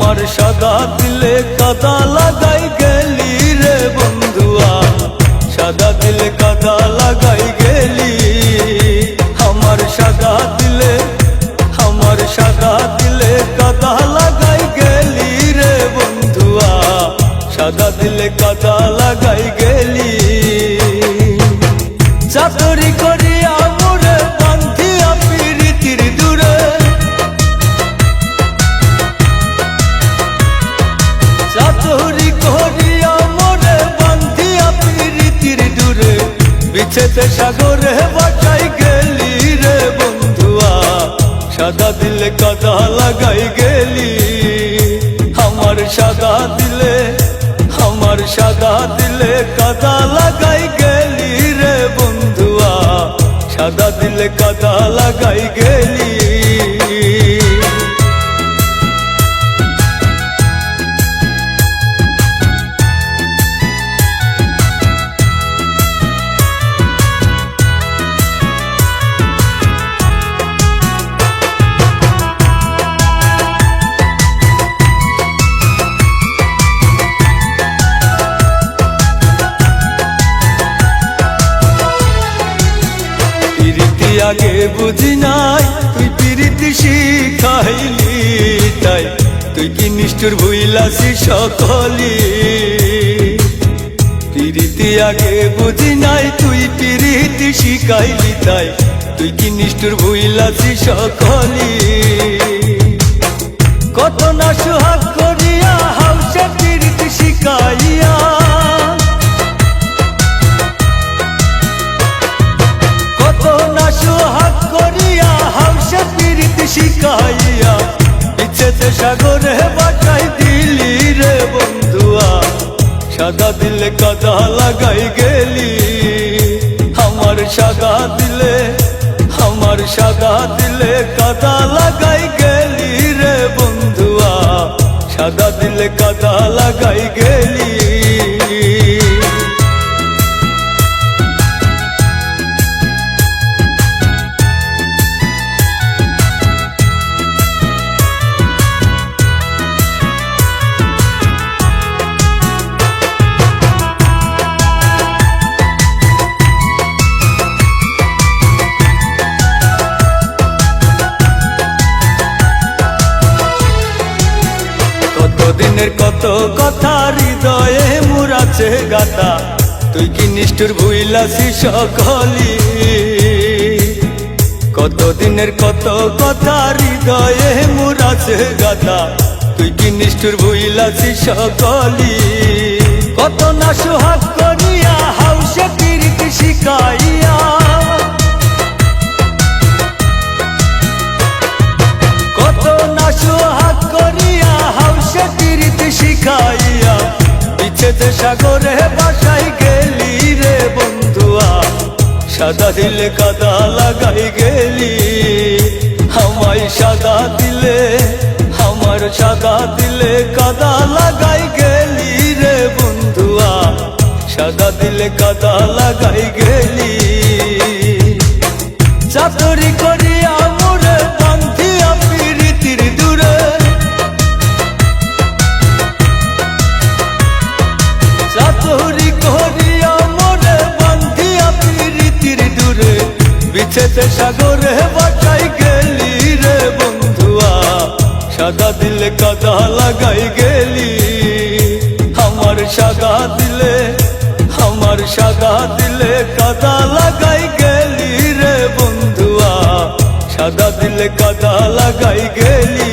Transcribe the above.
আমার সাদা দিলে কাদা লাগাই গেলি রে বন্ধুয়া, সাদা দিলে কাদা লাগাই গেলি। আমার সাদা দিলে কাদা লাগাই গেলি রে বন্ধুয়া, সাদা দিলে কাদা লাগাই গেলি। চাতুরি করিয়া মোরে বান্ধিয়া পিরিতির দূরে, চাতুরি করিয়া মোরে বান্ধিয়া পিরিতির দূরে, বিছেতে সাগরে বাঁচাই গেলি রে বন্ধুয়া, সাদা দিলে কাদা লাগাই গেলি। আমার সাদা দিলে কাদা লাগাই গেলি রে বন্ধুয়া, সাদা দিলে কাদা লাগাই গেলি। আগে বুঝি নাই তুই পিরিতি শিখাইলি, তাই তুই কি নিষ্ঠুর ভুইলাসি সকলি। পিরিতি আগে বুঝি নাই তুই পিরিতি শিখাইলি, তাই তুই কি নিষ্ঠুর ভুইলাসি সকলি। কত না সোহাগ করিয়া হাউসে পিরিতি শিখাইয়া, সোহাগ করিয়া হাউসে পিরিতি শিখাইয়া, বিছেতে সাগরে বাঁচাই দিলি রে বন্ধুয়া, সাদা দিলে কাদা লাগাই গেলি। আমার সাদা দিলে কাদা লাগাই গেলি রে বন্ধুয়া, সাদা দিলে কাদা লাগাই গেলি। কতদিনের কত কথা হৃদয়ে মুরাছে গাতা, তুই কি নিষ্ঠুর ভুইলাসি সকলি। কতদিনের কত কথা হৃদয়ে মুরাছে গাতা, তুই কি নিষ্ঠুর ভুইলাসি সকলি। কত না সোহাগ করিয়া হাউসে পিরিতি শিখাইয়া, কত না সোহাগ করিয়া হাউসে পিরিতি শিখাইয়া, বিছেতে সাগরে বাসাই গেলি রে বন্ধুয়া, সাদা দিলে কাদা লাগাই গেলি। আমার সাদা দিলে কাদা লাগাই গেলি রে বন্ধুয়া, সাদা দিলে কাদা লাগাই গেলি। চাতুরি করিয়া মোরে বান্ধিয়া পিরিতির দূরে, চাতুরি করিয়া মোরে বান্ধিয়া পিরিতির দূরে, বিছেতে সাগরে বাঁচাই গেলি রে বন্ধুয়া, সাদা দিলে কাদা লাগাই গেলি। আমার সাদা দিলে কাদা লাগাই গেলি রে বন্ধুয়া, সাদা দিলে কাদা লাগাই গেলি।